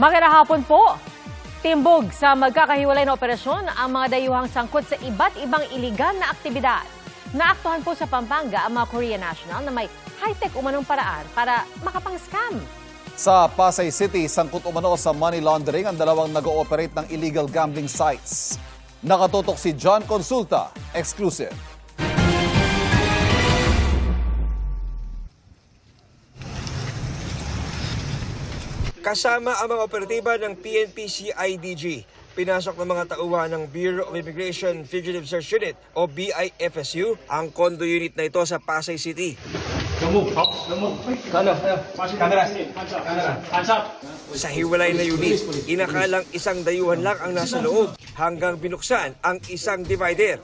Magandang hapon po. Timbog sa magkakahiwalay na operasyon ang mga dayuhang sangkot sa iba't ibang iligal na aktibidad. Naaktuhan po sa Pampanga ang mga Korean national na may high-tech umanong paraan para makapang-scam. Sa Pasay City, sangkot umano sa money laundering ang dalawang nag-ooperate ng illegal gambling sites. Nakatutok si John Consulta, exclusive. Kasama ang mga operatiba ng PNP-CIDG, pinasok ng mga tauhan ng Bureau of Immigration Fugitive Search Unit o BIFSU ang condo unit na ito sa Pasay City. Sa hiwalay na unit, inakalang isang dayuhan lang ang nasa loob hanggang binuksan ang isang divider.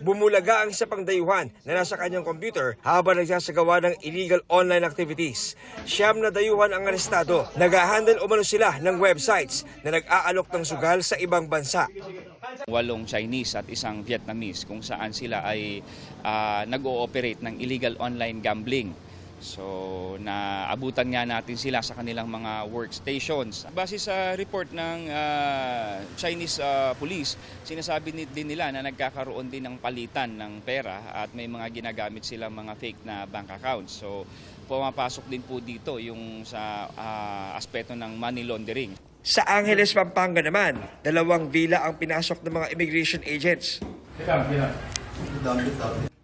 Bumulaga ang isa pang dayuhan na nasa kanyang computer habang nagsasagawa ng illegal online activities. Siyam na dayuhan ang arestado. Nag-handle umano sila ng websites na nag-aalok ng sugal sa ibang bansa. 8 Chinese at isang Vietnamese kung saan sila ay nag-ooperate ng illegal online gambling. So, naabutan nga natin sila sa kanilang mga workstations. Base sa report ng Chinese police, sinasabi din nila na nagkakaroon din ng palitan ng pera at may mga ginagamit silang mga fake na bank accounts. So, pumapasok din po dito yung sa aspeto ng money laundering. Sa Angeles, Pampanga naman, 2 villa ang pinasok ng mga immigration agents.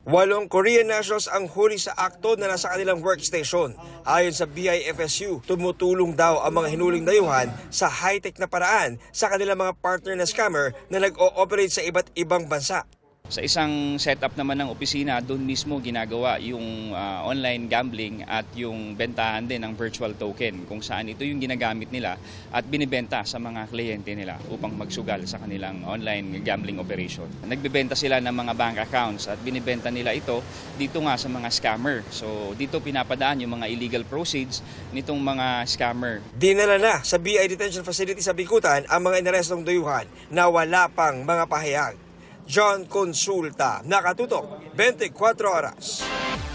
8 Korean nationals ang huli sa akto na nasa kanilang workstation. Ayon sa BIFSU, tumutulong daw ang mga hinuling dayuhan sa high-tech na paraan sa kanilang mga partner na scammer na nag-ooperate sa iba't ibang bansa. Sa isang setup naman ng opisina, doon mismo ginagawa yung online gambling at yung bentahan din ng virtual token kung saan ito yung ginagamit nila at binibenta sa mga kliyente nila upang magsugal sa kanilang online gambling operation. Nagbebenta sila ng mga bank accounts at binibenta nila ito dito nga sa mga scammer. So dito pinapadaan yung mga illegal proceeds nitong mga scammer. Dinala na sa BI Detention Facility sa Bikutan ang mga inarestong dayuhan na wala pang mga pahayag. John Consulta, nakatutok, 24 oras.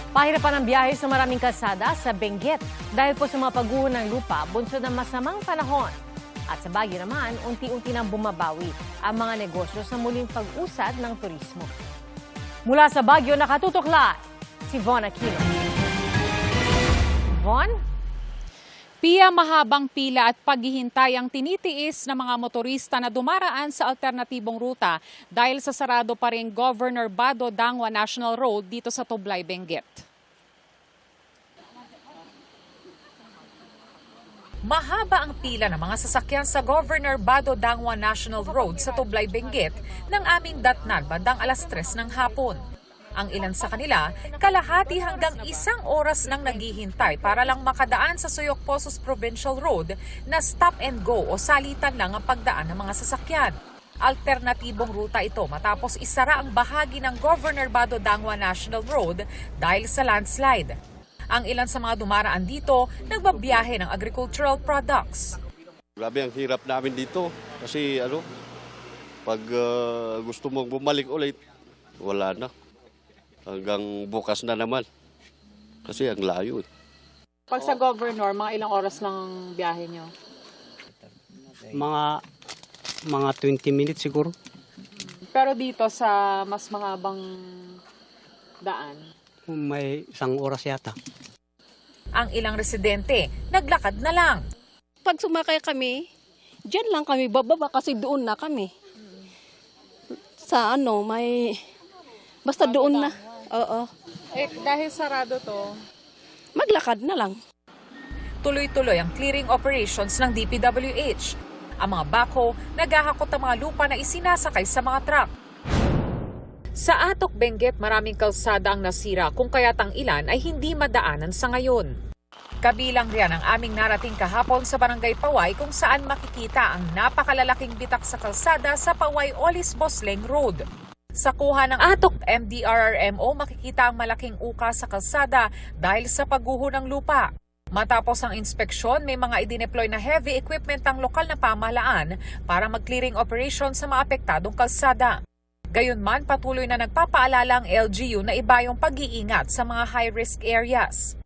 Pahirapan ang biyahe sa maraming kalsada sa Benguet dahil po sa mga pagguho ng lupa bunsod ng masamang panahon. At sa Baguio naman, unti-unti nang bumabawi ang mga negosyo sa muling pag-usad ng turismo. Mula sa Baguio, nakatutok live si Von Aquino. Von? Piya mahabang pila at paghihintay ang tinitiis ng mga motorista na dumaraan sa alternatibong ruta dahil sa sarado pa rin Governor Bado Dangwa National Road dito sa Tublay, Benguet. Mahaba ang pila ng mga sasakyan sa Governor Bado Dangwa National Road sa Tublay, Benguet nang aming datnan bandang 3:00 ng hapon. Ang ilan sa kanila, kalahati hanggang 1 oras nang naghihintay para lang makadaan sa Suyok Pozos Provincial Road na stop and go o salitan lang ang pagdaan ng mga sasakyan. Alternatibong ruta ito matapos isara ang bahagi ng Governor Bado Dangwa National Road dahil sa landslide. Ang ilan sa mga dumaraan dito, nagbabiyahe ng agricultural products. Grabe ang hirap namin dito kasi pag gusto mong bumalik ulit, wala na. Hanggang bukas na naman. Kasi ang layo. Pag sa Governor, mga ilang oras lang ang biyahe nyo? Mga 20 minutes siguro. Pero dito sa mas mahabang daan? May 1 oras yata. Ang ilang residente, naglakad na lang. Pag sumakay kami, diyan lang kami bababa kasi doon na kami. Sa basta doon na. Oo. Dahil sarado to, Maglakad na lang. tuloy-tuloy ang clearing operations ng DPWH. Ang mga bako, naghahakot ang mga lupa na isinasakay sa mga truck. Sa Atok, Benguet, maraming kalsada ang nasira kung kaya't ang ilan ay hindi madaanan sa ngayon. Kabilang riyan ang aming narating kahapon sa Barangay Paway kung saan makikita ang napakalalaking bitak sa kalsada sa Paway-Olis-Bosleng Road. Sa kuha ng Atok MDRRMO, makikita ang malaking uka sa kalsada dahil sa pagguho ng lupa. Matapos ang inspeksyon, may mga idineploy na heavy equipment ang lokal na pamahalaan para mag-clearing operation sa mga apektadong kalsada. Gayunman, patuloy na nagpapaalala ang LGU na iba yung pag-iingat sa mga high-risk areas.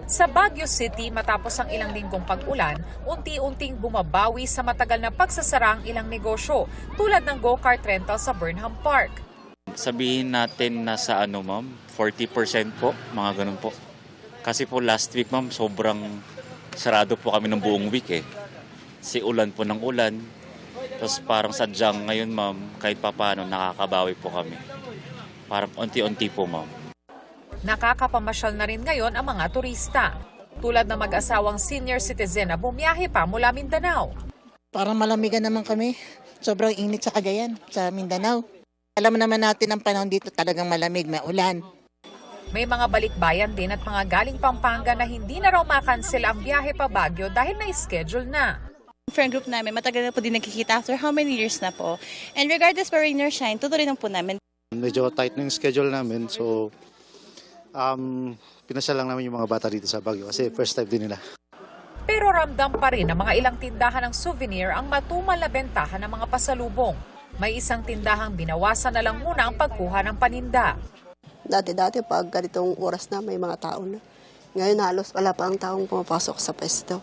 Sa Baguio City, matapos ang ilang linggong pag-ulan, unti-unting bumabawi sa matagal na pagsasara ang ilang negosyo, tulad ng go-kart rental sa Burnham Park. Sabihin natin na sa ma'am, 40% po, mga ganun po. Kasi po last week ma'am, sobrang sarado po kami ng buong week eh. Si ulan po ng ulan, tapos parang sadyang ngayon ma'am, kahit papaano nakakabawi po kami. Parang unti-unti po ma'am. Nakakapamasyal na rin ngayon ang mga turista, tulad ng mag-asawang senior citizen na bumiyahe pa mula Mindanao. Parang malamigan naman kami. Sobrang init sa Cagayan, sa Mindanao. Alam naman natin ang panahon dito talagang malamig, may ulan. May mga balikbayan din at mga galing Pampanga na hindi na raw makansel ang biyahe pa Baguio dahil na-schedule na. Friend group namin, matagal na po din nagkikita after how many years na po. And regardless pa rain or shine, tutuloy lang po namin. Medyo tight na yung schedule namin, so pinasya lang namin yung mga bata dito sa Baguio kasi first time din nila. Pero ramdam pa rin ng mga ilang tindahan ng souvenir ang matumal na bentahan ng mga pasalubong. May isang tindahang binawasan na lang muna ang pagkuha ng paninda. Dati pag ganitong oras na may mga tao na. Ngayon halos wala pa ang taong pumapasok sa pesto.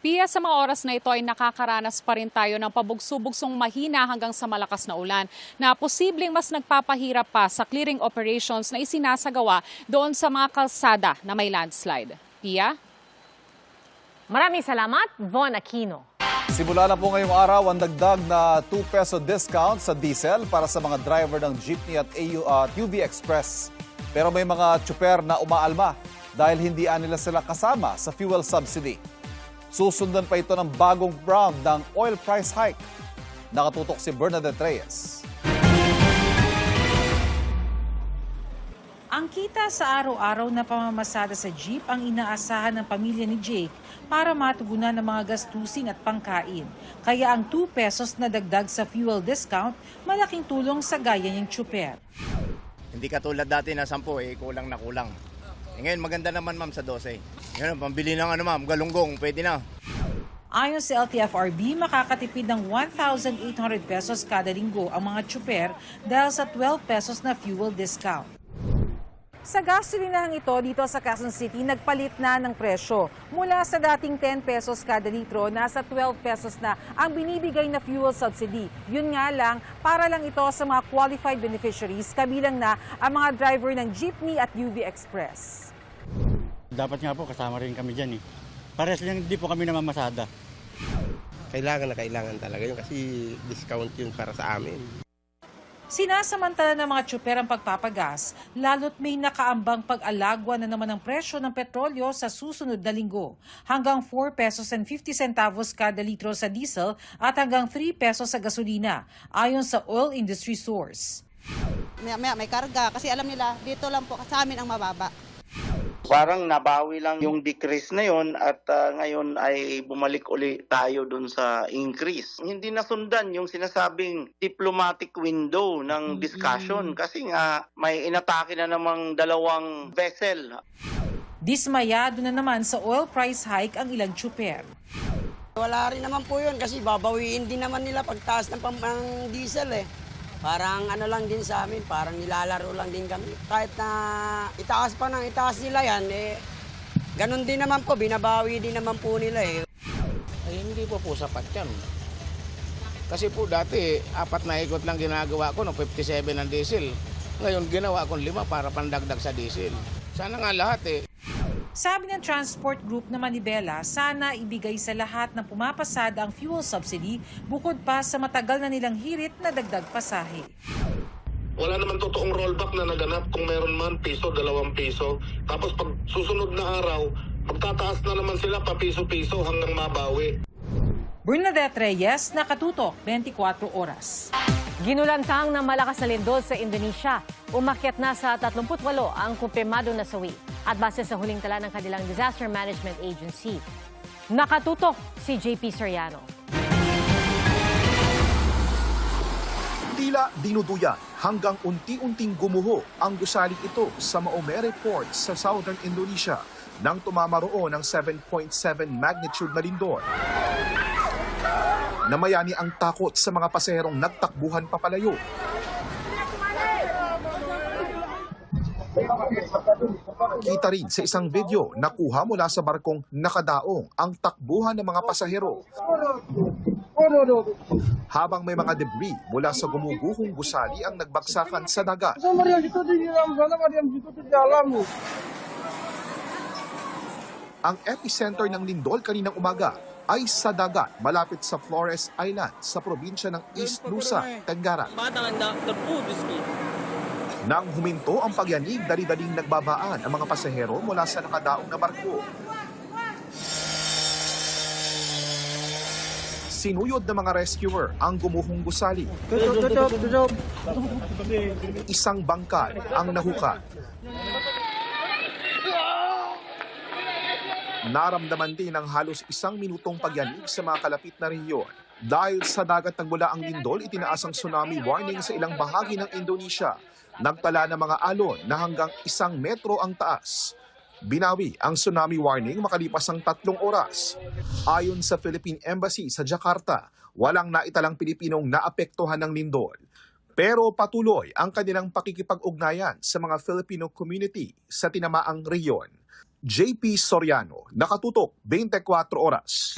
Pia, sa mga oras na ito ay nakakaranas pa rin tayo ng pabugso-bugsong mahina hanggang sa malakas na ulan na posibleng mas nagpapahirap pa sa clearing operations na isinasagawa doon sa mga kalsada na may landslide. Pia? Maraming salamat, Von Aquino. Simula na po ngayong araw ang dagdag na 2 peso discount sa diesel para sa mga driver ng jeepney at UV Express. Pero may mga tsuper na umaalma dahil hindi nila sila kasama sa fuel subsidy. Susundan pa ito ng bagong round ng oil price hike. Nakatutok si Bernadette Reyes. Ang kita sa araw-araw na pamamasada sa jeep ang inaasahan ng pamilya ni Jake para matugunan ng mga gastusin at pangkain. Kaya ang 2 pesos na dagdag sa fuel discount, malaking tulong sa gaya niyang tsuper. Hindi katulad dati na 10, kulang na kulang. Ngayon maganda naman ma'am sa 12. Ngayon, pambili ng ma'am, galunggong, pwede na. Ayon sa LTFRB, makakatipid ng 1,800 pesos kada linggo ang mga tsuper dahil sa 12 pesos na fuel discount. Sa gasolinahang ito dito sa Quezon City, nagpalit na ng presyo. Mula sa dating 10 pesos kada litro, nasa 12 pesos na ang binibigay na fuel subsidy. Yun nga lang, para lang ito sa mga qualified beneficiaries, kabilang na ang mga driver ng jeepney at UV Express. Dapat nga po kasama rin kami dyan eh. Pares lang hindi po kami namamasada. Kailangan na kailangan talaga yun kasi discount yun para sa amin. Sinasamantala ng mga tsuper ang pagpapagas, lalo't may nakaambang pag-alagwa na naman ng presyo ng petrolyo sa susunod na linggo. Hanggang 4 pesos and 50 centavos kada litro sa diesel at hanggang 3 pesos sa gasolina, ayon sa oil industry source. May karga kasi alam nila dito lang po sa amin ang mababa. Parang nabawi lang yung decrease na yon at ngayon ay bumalik uli tayo dun sa increase. Hindi nasundan yung sinasabing diplomatic window ng discussion kasi nga may inatake na namang 2 vessel. Dismayado na naman sa oil price hike ang ilang tsuper. Wala rin naman po yun kasi babawiin din naman nila pagtaas ng diesel eh. Parang ano lang din sa amin, parang nilalaro lang din kami. Kahit na itaas pa ng itaas nila yan, ganun din naman po, binabawi din naman po nila eh. Ay, hindi po sapat yan. Kasi po dati, 4 na ikot lang ginagawa ko, no, 57 ang diesel. Ngayon ginawa ko 5 para pandagdag sa diesel. Sana nga lahat eh. Sabi ng transport group na Manibela, sana ibigay sa lahat ng pumapasada ang fuel subsidy bukod pa sa matagal na nilang hirit na dagdag pasahe. Wala naman totoong rollback na naganap kung meron man piso, 2 piso. Tapos pag susunod na araw, magtataas na naman sila pa piso-piso hanggang mabawi. Bernadette Reyes, Nakatutok, 24 Oras. Ginulantang ng malakas na lindol sa Indonesia. Umakyat na sa 38 ang kumpirmadong nasawi. At base sa huling tala ng kanilang Disaster Management Agency. Nakatutok si JP Soriano. Tila dinuduyan hanggang unti-unting gumuho ang gusaling ito sa Maumere Port sa southern Indonesia nang tumama roon ng 7.7 magnitude na lindol. Namayani ang takot sa mga pasaherong nagtakbuhan papalayo. Kita rin sa isang video na kuha mula sa barkong nakadaong ang takbuhan ng mga pasahero. Habang may mga debris mula sa gumuguhong gusali ang nagbagsakan sa dagat. Ang epicenter ng lindol kaninang umaga ay sa dagat malapit sa Flores Island sa probinsya ng East Nusa Tenggara. Nang huminto ang pagyanig, dali-daling nagbabaan ang mga pasahero mula sa nakadaong na barko. Sinuyod ng mga rescuer ang gumuhong gusali. Isang bangkal ang nahukat. Naramdaman din ng halos 1 minutong pagyanig sa mga kalapit na rehiyon. Dahil sa dagat nagmula ang lindol, itinaas ang tsunami warning sa ilang bahagi ng Indonesia. Nagtala ng mga alon na hanggang 1 metro ang taas. Binawi ang tsunami warning makalipas ang 3 oras. Ayon sa Philippine Embassy sa Jakarta, walang naitalang Pilipinong naapektuhan ng lindol. Pero patuloy ang kanilang pakikipag-ugnayan sa mga Filipino community sa tinamaang rehiyon. JP Soriano, Nakatutok, 24 Oras.